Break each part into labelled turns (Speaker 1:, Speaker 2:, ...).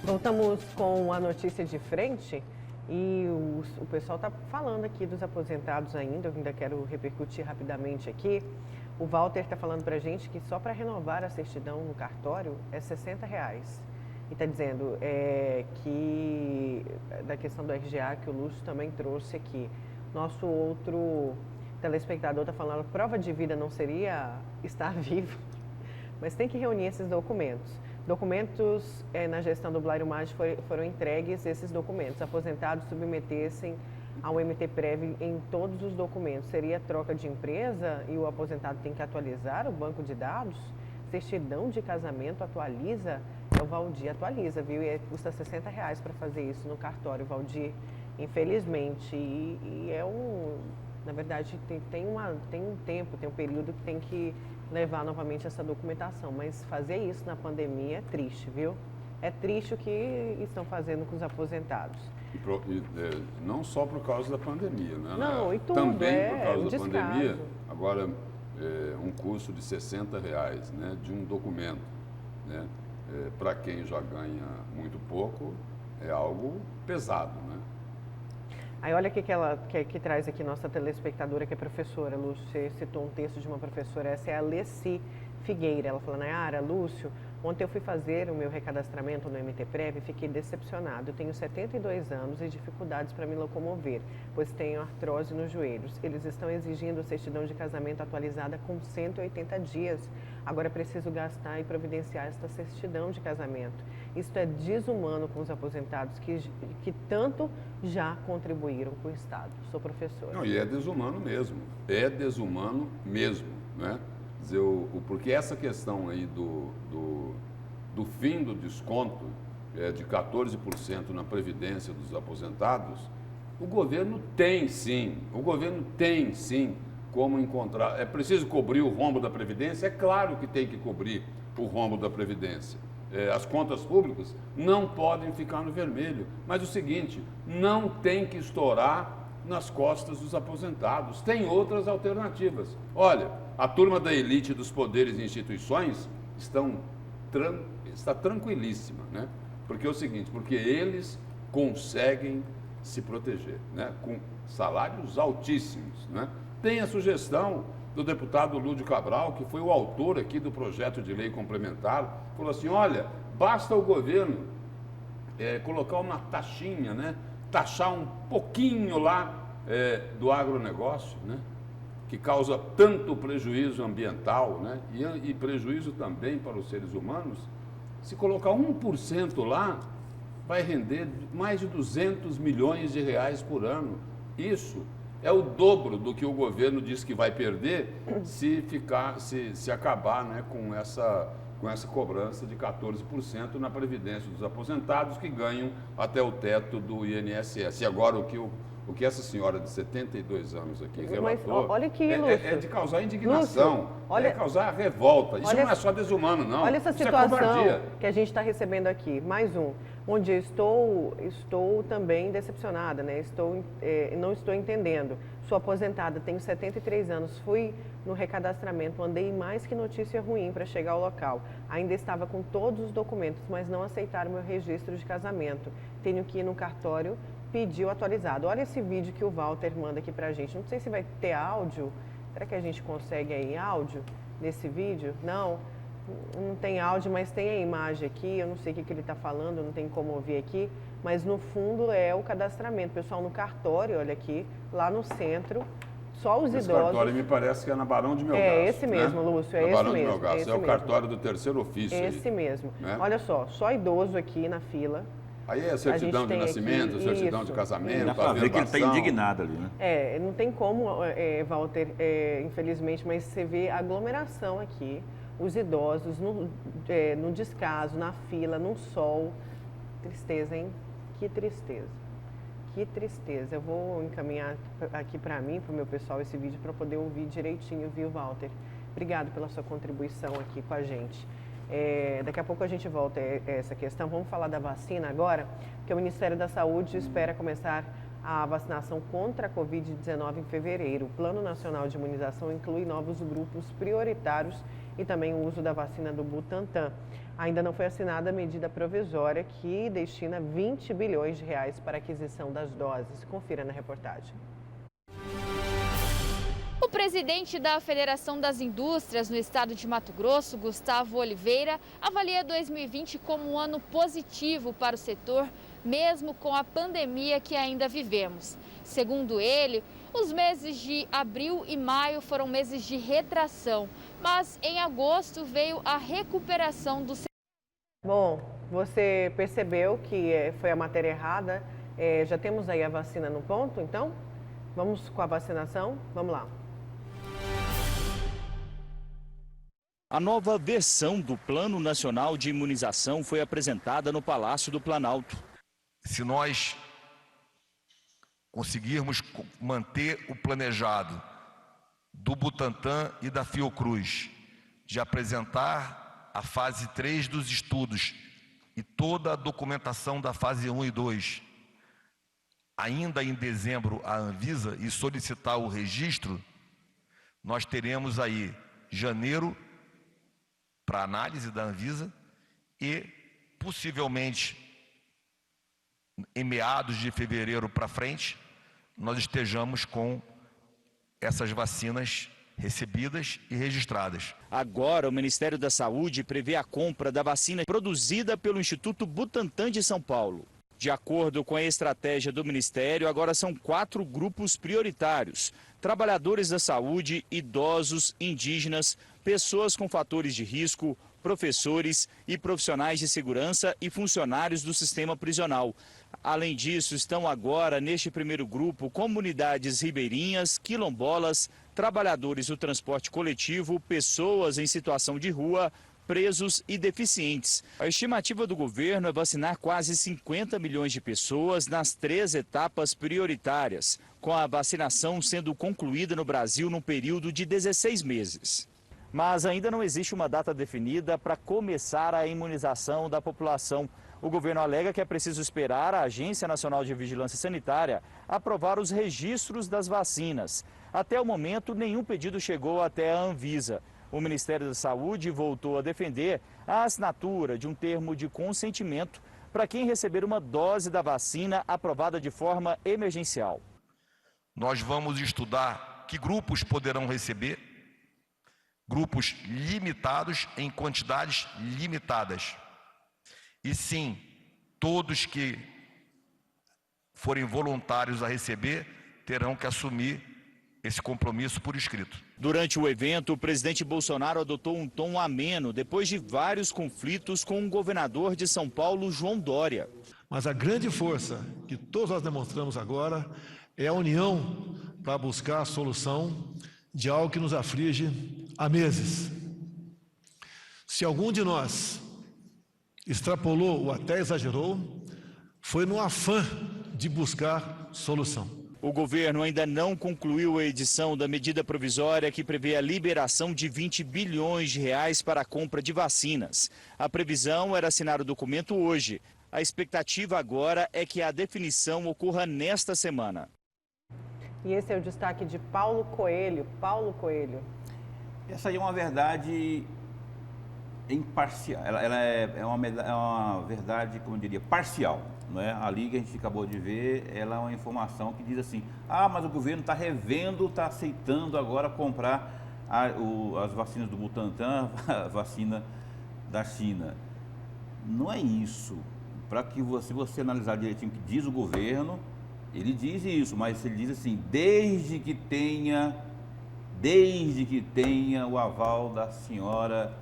Speaker 1: Voltamos com a notícia de frente e o pessoal está falando aqui dos aposentados ainda, eu ainda quero repercutir rapidamente aqui. O Walter está falando para a gente que só para renovar a certidão no cartório é R$60. E está dizendo que da questão do RGA que o Lúcio também trouxe aqui. Nosso outro telespectador está falando que prova de vida não seria estar vivo, mas tem que reunir esses documentos. Documentos na gestão do Blairo Maggi foram entregues esses documentos. Aposentados submetessem ao MT-Prev em todos os documentos. Seria troca de empresa e o aposentado tem que atualizar o banco de dados? Certidão de casamento atualiza? O Valdir atualiza, viu? E custa R$60 para fazer isso no cartório, Valdir. Infelizmente, na verdade, tem um tempo, tem um período que tem que levar novamente essa documentação, mas fazer isso na pandemia é triste, viu? É triste o que estão fazendo com os aposentados.
Speaker 2: Não só por causa da pandemia, né?
Speaker 1: Não, e tudo,
Speaker 2: também por causa da
Speaker 1: descaso.
Speaker 2: pandemia. Agora, um custo de R$60, né, de um documento, né, para quem já ganha muito pouco, é algo pesado, né?
Speaker 1: Aí olha o que traz aqui nossa telespectadora, que é professora, Lúcio. Você citou um texto de uma professora, essa é a Leci Figueira. Ela falou: Nayara, Lúcio, ontem eu fui fazer o meu recadastramento no MT-Prev e fiquei decepcionado. Eu tenho 72 anos e dificuldades para me locomover, pois tenho artrose nos joelhos. Eles estão exigindo certidão de casamento atualizada com 180 dias. Agora preciso gastar e providenciar esta certidão de casamento. Isso é desumano com os aposentados que tanto já contribuíram com o Estado. Sou professora.
Speaker 2: Não, e é desumano mesmo. É desumano mesmo, né? Dizer, porque essa questão aí do fim do desconto de 14% na Previdência dos aposentados, o governo tem sim como encontrar. É preciso cobrir o rombo da Previdência? É claro que tem que cobrir o rombo da Previdência. As contas públicas não podem ficar no vermelho. Mas o seguinte, não tem que estourar nas costas dos aposentados. Tem outras alternativas. Olha, a turma da elite dos poderes e instituições está tranquilíssima, né? Porque é o seguinte, porque eles conseguem se proteger, né? Com salários altíssimos, né? Tem a sugestão do deputado Lúdio Cabral, que foi o autor aqui do projeto de lei complementar, falou assim: olha, basta o governo colocar uma taxinha, né? Taxar um pouquinho lá do agronegócio, né? Que causa tanto prejuízo ambiental, né? E prejuízo também para os seres humanos. Se colocar 1% lá, vai render mais de 200 milhões de reais por ano. Isso é o dobro do que o governo diz que vai perder se acabar, né, com essa cobrança de 14% na Previdência dos aposentados que ganham até o teto do INSS. E agora o que essa senhora de 72 anos aqui relatou,
Speaker 1: olha aqui,
Speaker 2: é de causar indignação,
Speaker 1: Lúcio,
Speaker 2: é causar revolta. Isso não é só desumano, não.
Speaker 1: Olha essa
Speaker 2: Isso
Speaker 1: situação
Speaker 2: é
Speaker 1: que a gente está recebendo aqui. Mais um, onde eu estou também decepcionada, né? Não estou entendendo. Sou aposentada, tenho 73 anos, fui no recadastramento, andei mais que notícia ruim para chegar ao local. Ainda estava com todos os documentos, mas não aceitaram meu registro de casamento. Tenho que ir no cartório, pediu atualizado. Olha esse vídeo que o Walter manda aqui pra gente. Não sei se vai ter áudio. Será que a gente consegue aí áudio nesse vídeo? Não tem áudio, mas tem a imagem aqui. Eu não sei o que ele está falando, não tem como ouvir aqui. Mas no fundo é o cadastramento. Pessoal, no cartório, olha aqui, lá no centro, só os idosos. Esse
Speaker 2: cartório me parece que é na Barão de Melgaço.
Speaker 1: É esse mesmo, né? Lúcio, é esse
Speaker 2: Barão
Speaker 1: mesmo.
Speaker 2: De Melgaço. É o cartório do terceiro ofício.
Speaker 1: Esse
Speaker 2: aí,
Speaker 1: mesmo.
Speaker 2: Né?
Speaker 1: Olha só idoso aqui na fila.
Speaker 2: Aí é certidão de nascimento,
Speaker 1: aqui,
Speaker 2: certidão de casamento,
Speaker 3: dá pra ver que ele está indignado ali, né?
Speaker 1: Não tem como, Walter, infelizmente, mas você vê a aglomeração aqui, os idosos no descaso, na fila, no sol. Tristeza, hein? Que tristeza. Que tristeza. Eu vou encaminhar aqui para mim, para o meu pessoal, esse vídeo para poder ouvir direitinho, viu, Walter? Obrigado pela sua contribuição aqui com a gente. Daqui a pouco a gente volta a essa questão. Vamos falar da vacina agora, porque o Ministério da Saúde espera começar a vacinação contra a Covid-19 em fevereiro. O Plano Nacional de Imunização inclui novos grupos prioritários e também o uso da vacina do Butantan. Ainda não foi assinada a medida provisória que destina 20 bilhões de reais para a aquisição das doses. Confira na reportagem.
Speaker 4: O presidente da Federação das Indústrias no estado de Mato Grosso, Gustavo Oliveira, avalia 2020 como um ano positivo para o setor, mesmo com a pandemia que ainda vivemos. Segundo ele, os meses de abril e maio foram meses de retração, mas em agosto veio a recuperação do setor.
Speaker 1: Bom, você percebeu que foi a matéria errada. Já temos aí a vacina no ponto, então? Vamos com a vacinação? Vamos lá.
Speaker 5: A nova versão do Plano Nacional de Imunização foi apresentada no Palácio do Planalto.
Speaker 6: Se nós conseguirmos manter o planejado do Butantan e da Fiocruz, de apresentar a fase 3 dos estudos e toda a documentação da fase 1 e 2, ainda em dezembro à Anvisa e solicitar o registro, nós teremos aí janeiro para análise da Anvisa e possivelmente em meados de fevereiro para frente nós estejamos com essas vacinas recebidas e registradas.
Speaker 5: Agora, o Ministério da Saúde prevê a compra da vacina produzida pelo Instituto Butantan de São Paulo. De acordo com a estratégia do Ministério, agora são 4 grupos prioritários: trabalhadores da saúde, idosos, indígenas, pessoas com fatores de risco, professores e profissionais de segurança e funcionários do sistema prisional. Além disso, estão agora neste primeiro grupo comunidades ribeirinhas, quilombolas, trabalhadores do transporte coletivo, pessoas em situação de rua, presos e deficientes. A estimativa do governo é vacinar quase 50 milhões de pessoas nas 3 etapas prioritárias, com a vacinação sendo concluída no Brasil num período de 16 meses. Mas ainda não existe uma data definida para começar a imunização da população. O governo alega que é preciso esperar a Agência Nacional de Vigilância Sanitária aprovar os registros das vacinas. Até o momento, nenhum pedido chegou até a Anvisa. O Ministério da Saúde voltou a defender a assinatura de um termo de consentimento para quem receber uma dose da vacina aprovada de forma emergencial.
Speaker 6: Nós vamos estudar que grupos poderão receber, grupos limitados em quantidades limitadas. E sim, todos que forem voluntários a receber terão que assumir esse compromisso por escrito.
Speaker 5: Durante o evento, o presidente Bolsonaro adotou um tom ameno depois de vários conflitos com o governador de São Paulo, João Dória.
Speaker 7: Mas a grande força que todos nós demonstramos agora é a união para buscar a solução de algo que nos aflige há meses. Se algum de nós extrapolou ou até exagerou, foi no afã de buscar solução.
Speaker 5: O governo ainda não concluiu a edição da medida provisória que prevê a liberação de 20 bilhões de reais para a compra de vacinas. A previsão era assinar o documento hoje. A expectativa agora é que a definição ocorra nesta semana.
Speaker 1: E esse é o destaque de Paulo Coelho. Paulo Coelho.
Speaker 3: Essa aí é uma verdade imparcial. Ela é uma verdade, como eu diria, parcial. Não é? Ali que a gente acabou de ver, ela é uma informação que diz assim: ah, mas o governo está revendo, está aceitando agora comprar as vacinas do Butantan, a vacina da China. Não é isso. Para que você analisar direitinho o que diz o governo, ele diz isso, mas ele diz assim: desde que tenha o aval da senhora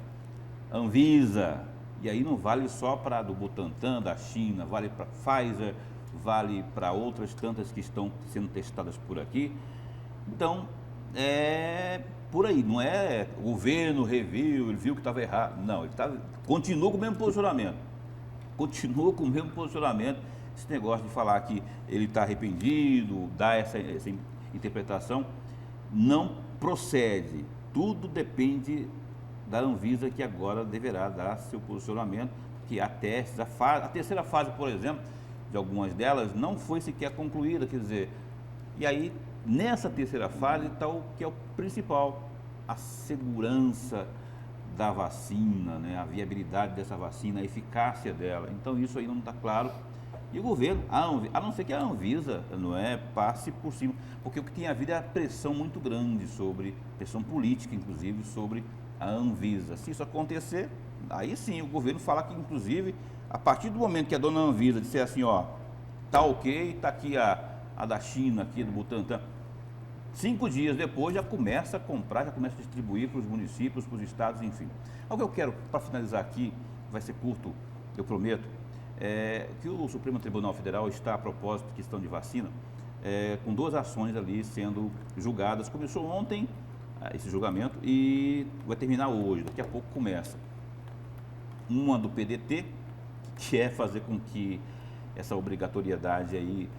Speaker 3: Anvisa. E aí não vale só para do Butantan, da China, vale para Pfizer, vale para outras tantas que estão sendo testadas por aqui. Então, é por aí, não é o governo reviu, ele viu que estava errado. Não, ele continua com o mesmo posicionamento. Continua com o mesmo posicionamento. Esse negócio de falar que ele está arrependido, dar essa interpretação, não procede. Tudo depende da Anvisa, que agora deverá dar seu posicionamento, que a terceira fase, por exemplo, de algumas delas não foi sequer concluída, quer dizer, e aí nessa terceira fase está o que é o principal, a segurança da vacina, né? A viabilidade dessa vacina, a eficácia dela. Então isso aí não está claro. E o governo, a não ser que a Anvisa passe por cima, porque o que tem havido é a pressão muito grande pressão política, inclusive, sobre a Anvisa. Se isso acontecer, aí sim o governo fala que, inclusive, a partir do momento que a dona Anvisa disser assim, ó, tá ok, tá aqui a da China, aqui do Butantan, 5 dias depois já começa a comprar, já começa a distribuir para os municípios, para os estados, enfim. O que eu quero, para finalizar aqui, vai ser curto, eu prometo, que o Supremo Tribunal Federal está, a propósito de questão de vacina, com 2 ações ali sendo julgadas. Começou ontem esse julgamento e vai terminar hoje, daqui a pouco começa. Uma do PDT, que é fazer com que essa obrigatoriedade aí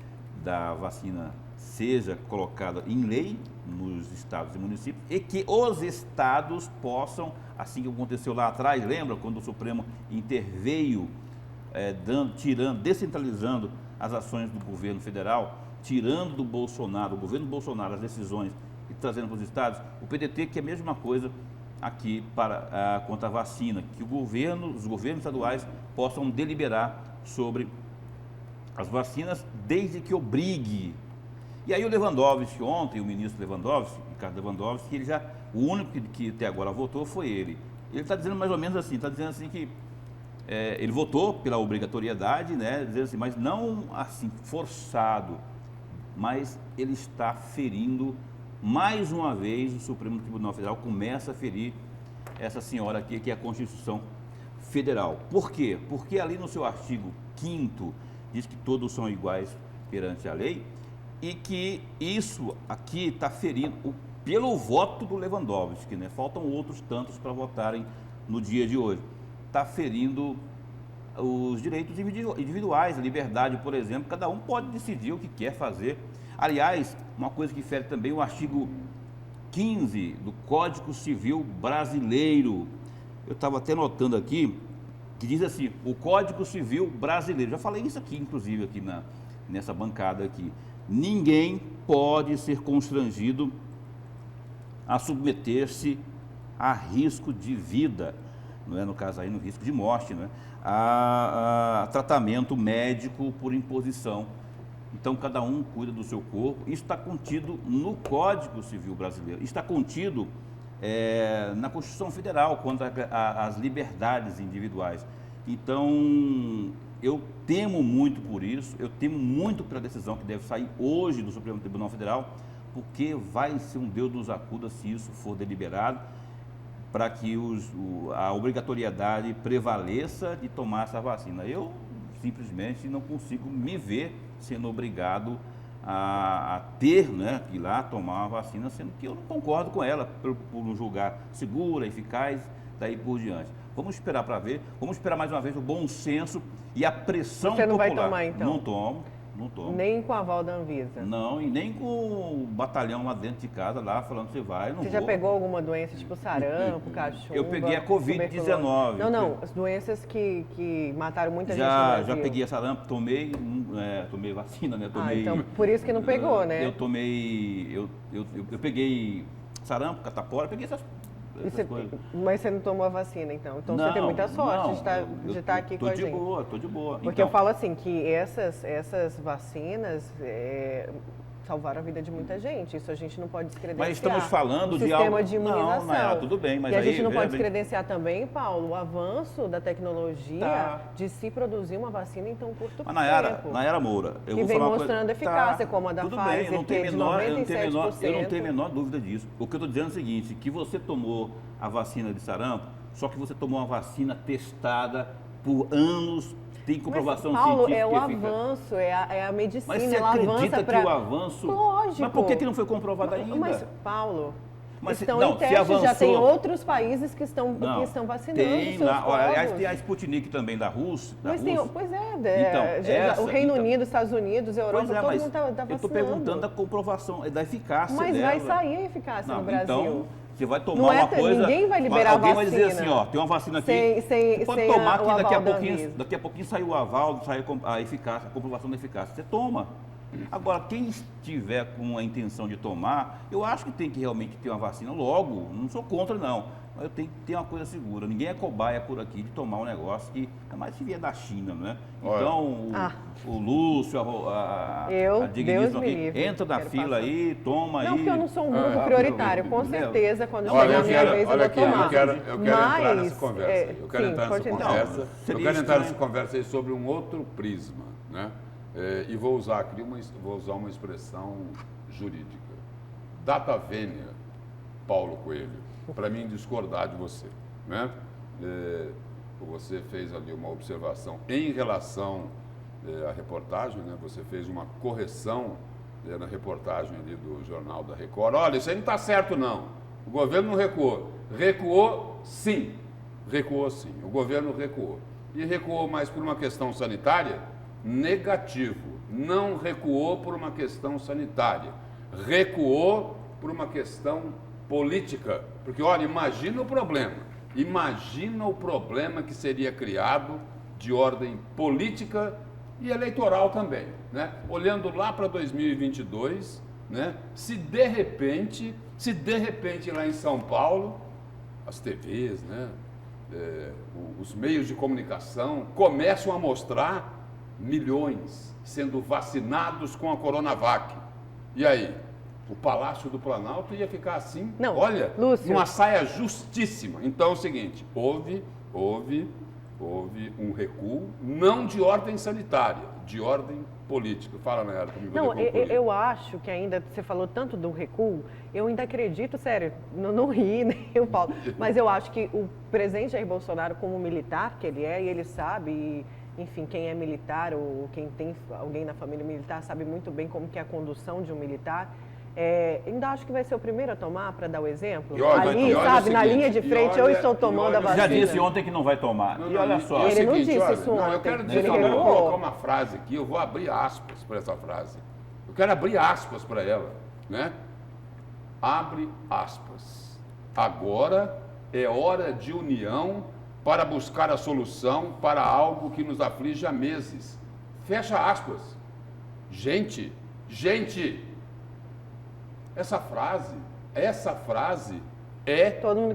Speaker 3: da vacina seja colocada em lei nos estados e municípios e que os estados possam, assim que aconteceu lá atrás, lembra quando o Supremo interveio descentralizando as ações do governo federal, tirando do governo Bolsonaro, as decisões e trazendo para os estados, o PDT que é a mesma coisa aqui quanto à vacina, que os governos estaduais possam deliberar sobre as vacinas, desde que obrigue. E aí o Lewandowski, ontem, o ministro Lewandowski, Ricardo Lewandowski, o único que até agora votou foi ele. Ele está dizendo mais ou menos assim, está dizendo assim que ele votou pela obrigatoriedade, né, dizendo assim, mas não assim forçado, mas ele está ferindo, mais uma vez, o Supremo Tribunal Federal começa a ferir essa senhora aqui, que é a Constituição Federal. Por quê? Porque ali no seu artigo 5º diz que todos são iguais perante a lei e que isso aqui está ferindo pelo voto do Lewandowski, né? Faltam outros tantos para votarem no dia de hoje. Está ferindo os direitos individuais, a liberdade, por exemplo, cada um pode decidir o que quer fazer. Aliás, uma coisa que fere também o artigo 15 do Código Civil Brasileiro. Eu estava até notando aqui, que diz assim, o Código Civil Brasileiro. Já falei isso aqui, inclusive, aqui nessa bancada aqui. Ninguém pode ser constrangido a submeter-se a risco de vida, não é? No caso aí, no risco de morte, não é? A tratamento médico por imposição. Então, cada um cuida do seu corpo. Isso está contido no Código Civil Brasileiro. Isso está contido na Constituição Federal, quanto às liberdades individuais. Então, eu temo muito por isso, eu temo muito pela decisão que deve sair hoje do Supremo Tribunal Federal, porque vai ser um Deus nos acuda se isso for deliberado, para que a obrigatoriedade prevaleça de tomar essa vacina. Eu simplesmente não consigo me ver sendo obrigado a ter, né, que ir lá tomar uma vacina, sendo que eu não concordo com ela, por não julgar segura, eficaz, daí por diante. Vamos esperar para ver, vamos esperar mais uma vez o bom senso e a pressão popular. Você não
Speaker 1: vai tomar, então?
Speaker 3: Não tomo.
Speaker 1: Nem com a aval da Anvisa?
Speaker 3: Não, e nem com o batalhão lá dentro de casa, lá falando que você vai, não vou.
Speaker 1: Você já pegou alguma doença, tipo sarampo, cachumba?
Speaker 3: Eu peguei a Covid-19.
Speaker 1: Não, as doenças que mataram muita gente no Brasil.
Speaker 3: Já peguei a sarampo, tomei vacina, né?
Speaker 1: Então, por isso que não pegou, né?
Speaker 3: Eu peguei sarampo, catapora, peguei essas coisas.
Speaker 1: Mas você não tomou a vacina, então? Então você tem muita sorte de estar aqui com a gente.
Speaker 3: Tô de boa.
Speaker 1: Porque eu falo assim, que essas vacinas salvaram a vida de muita gente. Isso a gente não pode descredenciar.
Speaker 3: Mas estamos falando
Speaker 1: de
Speaker 3: algo...
Speaker 1: sistema de imunização.
Speaker 3: Não, tudo bem, mas
Speaker 1: e a gente não pode descredenciar também, Paulo, o avanço da tecnologia de se produzir uma vacina em tão curto tempo.
Speaker 3: Nayara Moura, eu
Speaker 1: que
Speaker 3: vou
Speaker 1: vem
Speaker 3: falar
Speaker 1: mostrando eficácia, como a da Pfizer,
Speaker 3: eu não tenho
Speaker 1: de 97%.
Speaker 3: Eu não tenho a menor dúvida disso. O que eu estou dizendo é o seguinte, que você tomou a vacina de sarampo, só que você tomou uma vacina testada por anos, tem comprovação
Speaker 1: Paulo,
Speaker 3: científica.
Speaker 1: Paulo, é o avanço, é a medicina.
Speaker 3: Mas você acredita que o avanço...
Speaker 1: Lógico.
Speaker 3: Mas por que não foi comprovado ainda?
Speaker 1: Mas, Paulo...
Speaker 3: Estão
Speaker 1: em teste, já tem outros países que estão vacinando
Speaker 3: tem
Speaker 1: seus
Speaker 3: lá,
Speaker 1: povos.
Speaker 3: Aliás, tem a Sputnik também da Rússia.
Speaker 1: Então, o Reino Unido, Estados Unidos, Europa, todo mundo está vacinando.
Speaker 3: Eu estou perguntando da comprovação, da eficácia
Speaker 1: mas
Speaker 3: dela.
Speaker 1: Vai sair a eficácia no Brasil.
Speaker 3: Então, Você vai tomar
Speaker 1: Não é,
Speaker 3: uma coisa...
Speaker 1: ninguém vai liberar
Speaker 3: alguém
Speaker 1: a
Speaker 3: vai dizer
Speaker 1: vacina
Speaker 3: assim, ó, tem uma vacina aqui,
Speaker 1: sem
Speaker 3: você pode
Speaker 1: sem
Speaker 3: tomar
Speaker 1: o
Speaker 3: que daqui a
Speaker 1: aval da
Speaker 3: pouquinho,
Speaker 1: Anvisa.
Speaker 3: daqui a pouquinho sai o aval, sai a eficácia, a comprovação da eficácia. Você toma. Agora, quem estiver com a intenção de tomar, eu acho que tem que realmente ter uma vacina logo. Não sou contra, não. Mas eu tenho que ter uma coisa segura. Ninguém é cobaia por aqui de tomar um negócio que, ainda mais se vier da China, né? Então, o Lúcio, a digníssima aqui, entra na fila aí, toma aí.
Speaker 1: Não, porque eu não sou um grupo prioritário. Com certeza, quando chegar a minha vez, eu vou tomar.
Speaker 2: Eu quero entrar nessa conversa. Eu quero
Speaker 1: sim,
Speaker 2: entrar nessa
Speaker 1: pode entrar.
Speaker 2: conversa. Eu quero entrar nessa conversa aí sobre um outro prisma, né? E vou usar aqui uma expressão jurídica. Data vênia, Paulo Coelho, para mim discordar de você, né? Você fez ali uma observação em relação à reportagem, né? Você fez uma correção na reportagem ali do Jornal da Record. Olha, isso aí não está certo, não. O governo não recuou. Recuou, sim. Recuou, sim. O governo recuou. E recuou mais por uma questão sanitária? Negativo. Não recuou por uma questão sanitária. Recuou por uma questão política. Porque, olha, imagina o problema. Imagina o problema que seria criado de ordem política e eleitoral também, né? Olhando lá para 2022, né? Se de repente lá em São Paulo, as TVs, né? Os meios de comunicação começam a mostrar milhões sendo vacinados com a Coronavac. E aí? O Palácio do Planalto ia ficar assim,
Speaker 1: não,
Speaker 2: olha,
Speaker 1: Lúcio,
Speaker 2: numa saia justíssima. Então é o seguinte, houve um recuo, não de ordem sanitária, de ordem política. Fala, Nayara, comigo.
Speaker 1: Não, eu acho que ainda, você falou tanto do recuo, eu ainda acredito, sério, não ri, nem o Paulo, mas eu acho que o presidente Jair Bolsonaro, como militar que ele é, e ele sabe, e, enfim, quem é militar ou quem tem alguém na família militar, sabe muito bem como que é a condução de um militar. Ainda acho que vai ser o primeiro a tomar, para dar o exemplo. Ali, sabe, na linha de frente, eu estou tomando a vacina.
Speaker 3: Já disse ontem que não vai tomar. E olha só.
Speaker 1: Ele não disse isso ontem.
Speaker 2: Eu quero dizer, eu quero colocar uma frase aqui, eu vou abrir aspas para essa frase. Eu quero abrir aspas para ela, né? Abre aspas. Agora é hora de união para buscar a solução para algo que nos aflige há meses. Fecha aspas. Gente, essa frase é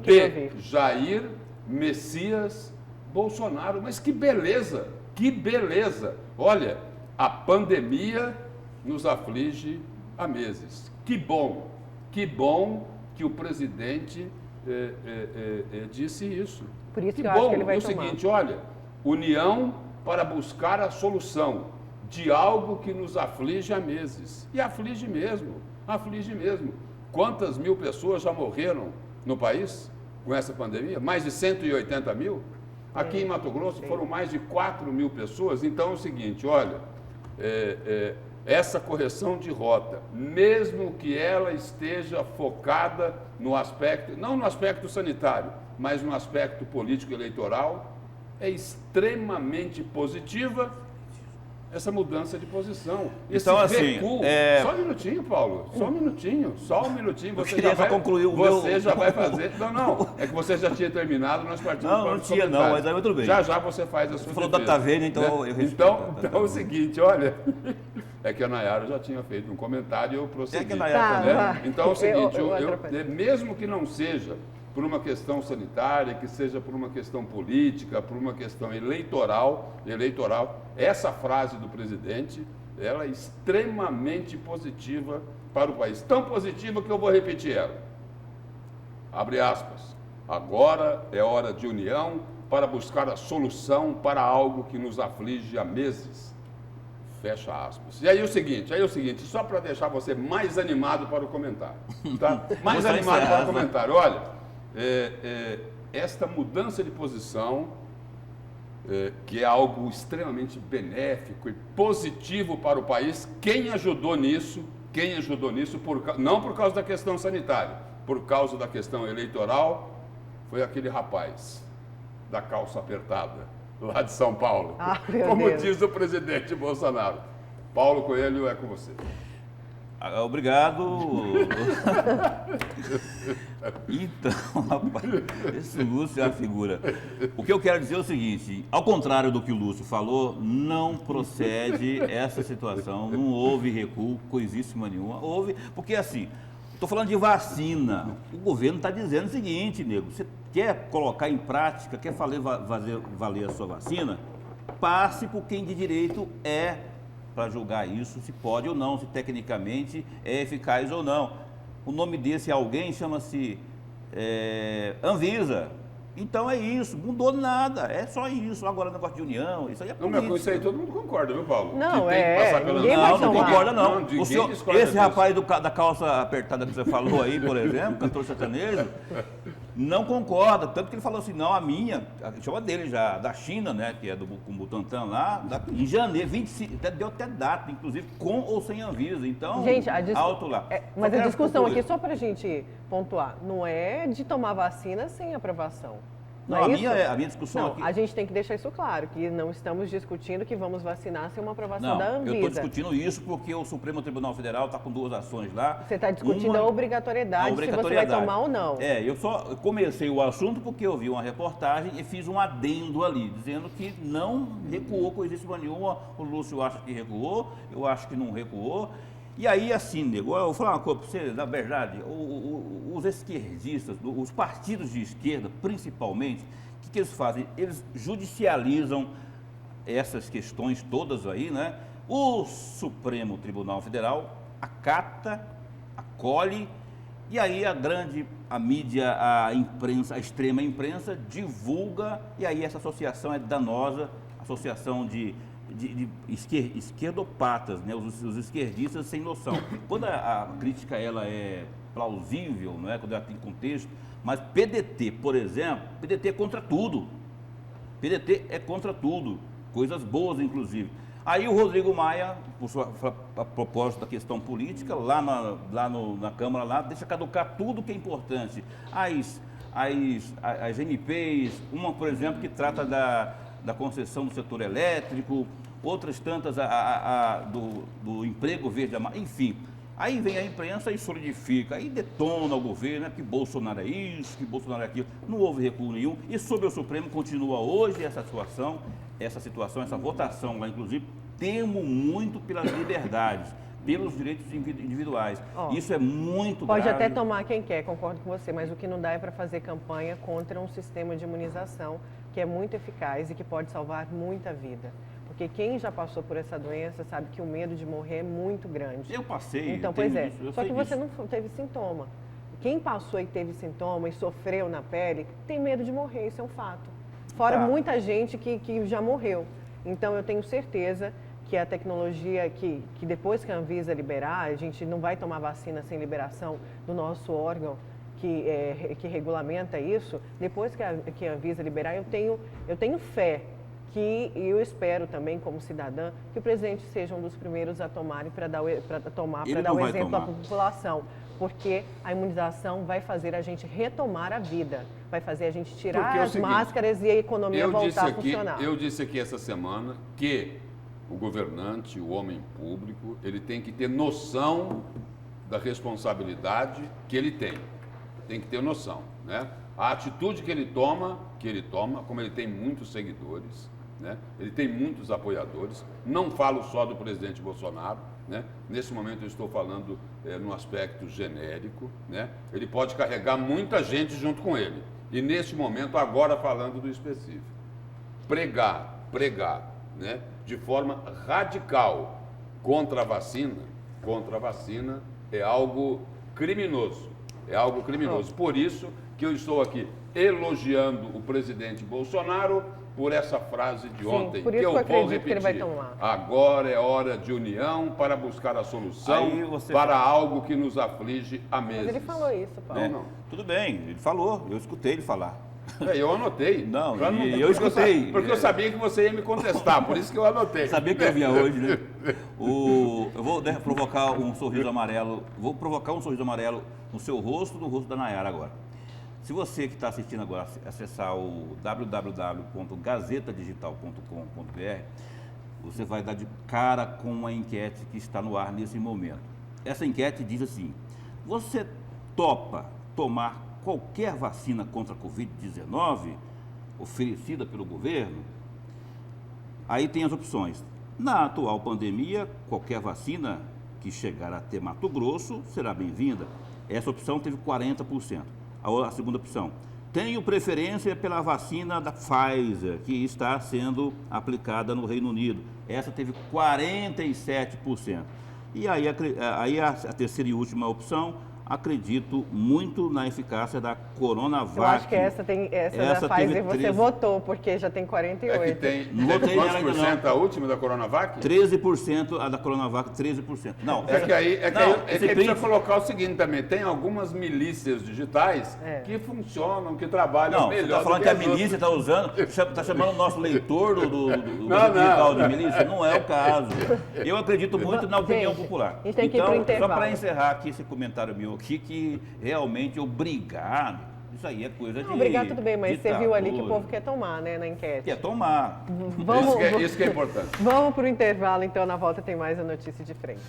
Speaker 2: de Jair Messias Bolsonaro. Mas que beleza, que beleza. Olha, a pandemia nos aflige há meses. Que bom que o presidente disse isso.
Speaker 1: Por isso que eu acho que ele vai
Speaker 2: tomar. É o seguinte, olha, união para buscar a solução de algo que nos aflige há meses. E aflige mesmo. Quantas mil pessoas já morreram no país com essa pandemia? Mais de 180 mil? Aqui em Mato Grosso foram mais de 4 mil pessoas. Então é o seguinte, olha, essa correção de rota, mesmo que ela esteja focada no aspecto, não no aspecto sanitário, mas no aspecto político eleitoral, é extremamente positiva essa mudança de posição. Esse
Speaker 3: então, assim,
Speaker 2: recuo. Só um minutinho, Paulo. Só um minutinho. Você já vai
Speaker 3: concluir o
Speaker 2: Você já vai fazer. Não. É que você já tinha terminado, nós partimos para
Speaker 3: não tinha, não, mas aí tudo bem.
Speaker 2: Já você faz a sua.
Speaker 3: Você falou da Taverna, então eu respeito.
Speaker 2: Então é o seguinte, olha. É que a Nayara já tinha feito um comentário e eu prossegui.
Speaker 3: É que a Nayara
Speaker 2: Então é o seguinte, mesmo que não seja por uma questão sanitária, que seja por uma questão política, por uma questão eleitoral, essa frase do presidente, ela é extremamente positiva para o país. Tão positiva que eu vou repetir ela. Abre aspas. Agora é hora de união para buscar a solução para algo que nos aflige há meses. Fecha aspas. E aí o seguinte, só para deixar você mais animado para o comentário, tá? Mais animado para o comentário. Olha, esta mudança de posição, que é algo extremamente benéfico e positivo para o país, quem ajudou nisso, não por causa da questão sanitária, por causa da questão eleitoral, foi aquele rapaz da calça apertada, lá de São Paulo. Como diz o presidente Bolsonaro. Paulo Coelho, é com você.
Speaker 3: Obrigado. Então, rapaz, esse Lúcio é uma figura. O que eu quero dizer é o seguinte, ao contrário do que o Lúcio falou, não procede essa situação, não houve recuo, coisíssima nenhuma, houve, porque assim, estou falando de vacina, o governo está dizendo o seguinte, nego, você quer colocar em prática, quer fazer valer a sua vacina, passe por quem de direito é, para julgar isso, se pode ou não, se tecnicamente é eficaz ou não. O nome desse alguém chama-se Anvisa. Então é isso, mudou nada, é só isso. Agora o negócio de união, isso aí é política.
Speaker 2: Não, mas com isso aí todo mundo concorda, viu, Paulo?
Speaker 1: Não,
Speaker 2: que tem que passar pela
Speaker 1: ninguém vai
Speaker 3: Não, não
Speaker 1: tomar.
Speaker 3: concorda não.
Speaker 2: Ninguém
Speaker 3: O senhor,
Speaker 2: discorda
Speaker 3: esse
Speaker 2: disso.
Speaker 3: rapaz da calça apertada que você falou aí, por exemplo, cantor sertanejo, não concorda. Tanto que ele falou assim, não, a minha, chama dele já, da China, né, que é com o Butantan lá, em janeiro, 25, deu até data, inclusive, com ou sem Anvisa. Então,
Speaker 1: Gente,
Speaker 3: alto lá.
Speaker 1: mas
Speaker 3: Só
Speaker 1: a discussão
Speaker 3: quero-
Speaker 1: aqui, só para a gente pontuar, não é de tomar vacina sem aprovação. Não,
Speaker 3: Não,
Speaker 1: é
Speaker 3: a
Speaker 1: isso?
Speaker 3: minha discussão
Speaker 1: Não,
Speaker 3: aqui...
Speaker 1: a gente tem que deixar isso claro, que não estamos discutindo que vamos vacinar sem uma aprovação da
Speaker 3: Não,
Speaker 1: Anvisa.
Speaker 3: eu estou discutindo isso porque o Supremo Tribunal Federal está com 2 ações lá.
Speaker 1: Você está discutindo a obrigatoriedade, se você vai tomar ou não.
Speaker 3: Eu só comecei o assunto porque eu vi uma reportagem e fiz um adendo ali, dizendo que não recuou coisíssima nenhuma. O Lúcio acha que recuou, eu acho que não recuou. E aí, assim, nego, eu vou falar uma coisa para você, na verdade, os esquerdistas, os partidos de esquerda, principalmente, o que eles fazem? Eles judicializam essas questões todas aí, né? O Supremo Tribunal Federal acata, acolhe, e aí a mídia, a imprensa, a extrema imprensa divulga, e aí essa associação é danosa, associação de esquerdopatas, né? Os esquerdistas sem noção. Quando a crítica ela é plausível, não é? Quando ela tem contexto, mas PDT, por exemplo, PDT é contra tudo. PDT é contra tudo, coisas boas inclusive. Aí o Rodrigo Maia, a propósito da questão política, lá na Câmara, lá, deixa caducar tudo que é importante. As MPs, uma, por exemplo, que trata da concessão do setor elétrico, outras tantas do emprego verde, enfim. Aí vem a imprensa e solidifica, aí detona o governo, que Bolsonaro é isso, que Bolsonaro é aquilo. Não houve recuo nenhum. E sobre o Supremo continua hoje essa situação, essa votação lá, inclusive, temo muito pelas liberdades, pelos direitos individuais. Isso é muito
Speaker 1: Pode
Speaker 3: grave.
Speaker 1: até tomar quem quer, concordo com você, mas o que não dá é para fazer campanha contra um sistema de imunização que é muito eficaz e que pode salvar muita vida. Porque quem já passou por essa doença sabe que o medo de morrer é muito grande.
Speaker 3: Eu passei.
Speaker 1: Então, pois é. Só que você não teve sintoma. Quem passou e teve sintoma e sofreu na pele, tem medo de morrer, isso é um fato. Fora muita gente que já morreu. Então, eu tenho certeza que a tecnologia, que depois que a Anvisa liberar, a gente não vai tomar vacina sem liberação do nosso órgão que regulamenta isso. Depois que a Anvisa liberar, eu tenho fé que eu espero também, como cidadã, que o presidente seja um dos primeiros a tomarem para dar o exemplo à população. Porque a imunização vai fazer a gente retomar a vida, vai fazer a gente tirar as máscaras e a economia voltar a funcionar.
Speaker 2: Eu disse aqui essa semana que o governante, o homem público, ele tem que ter noção da responsabilidade que ele tem. Tem que ter noção, né? A atitude que ele toma, como ele tem muitos seguidores, né? Ele tem muitos apoiadores. Não falo só do presidente Bolsonaro, né? Nesse momento eu estou falando no aspecto genérico, né? Ele pode carregar muita gente junto com ele. E nesse momento, agora falando do específico, pregar, né? De forma radical contra a vacina é algo criminoso. É algo criminoso. Por isso que eu estou aqui elogiando o presidente Bolsonaro por essa frase de ontem,
Speaker 1: por isso
Speaker 2: que eu
Speaker 1: acredito
Speaker 2: vou repetir.
Speaker 1: Que ele vai tomar.
Speaker 2: Agora é hora de união para buscar a solução para algo que nos aflige há meses.
Speaker 1: Mas ele falou isso, Paulo.
Speaker 2: Não.
Speaker 3: Tudo bem, ele falou, eu escutei ele falar.
Speaker 2: Eu anotei.
Speaker 3: Não, eu escutei.
Speaker 2: Porque eu sabia que você ia me contestar, por isso que eu anotei.
Speaker 3: Sabia que eu vinha hoje, né? Eu vou provocar um sorriso amarelo, no seu rosto, no rosto da Nayara agora. Se você que está assistindo agora acessar o www.gazetadigital.com.br, você vai dar de cara com uma enquete que está no ar nesse momento. essa enquete diz assim: você topa tomar qualquer vacina contra a Covid-19 oferecida pelo governo? Aí tem as opções. Na atual pandemia, qualquer vacina que chegar até Mato Grosso será bem-vinda. Essa opção teve 40%. A segunda opção: tenho preferência pela vacina da Pfizer, que está sendo aplicada no Reino Unido. Essa teve 47%. E aí a terceira e última opção: acredito muito na eficácia da Coronavac.
Speaker 1: Eu acho que essa da Pfizer você votou, porque já tem 48%.
Speaker 2: É que tem quantos por cento a última da Coronavac?
Speaker 3: 13%, a da Coronavac, 13%. Não,
Speaker 2: É que aí precisa colocar o seguinte também: tem algumas milícias digitais que funcionam, que trabalham melhor.
Speaker 3: Você está falando que a milícia está usando, está chamando o nosso leitor do digital de milícia? Não é o caso. Eu acredito muito na opinião popular.
Speaker 1: A gente tem que ir pro intervalo.
Speaker 3: Só para encerrar aqui esse comentário meu aqui, que realmente obrigado, isso aí é coisa de...
Speaker 1: Não, obrigado, tudo bem, mas
Speaker 3: ditadura.
Speaker 1: você viu ali que o povo quer tomar, né, na enquete.
Speaker 3: Quer tomar.
Speaker 1: Vamos,
Speaker 2: Isso que é importante.
Speaker 1: Vamos para o intervalo, então, na volta tem mais a Notícia de Frente.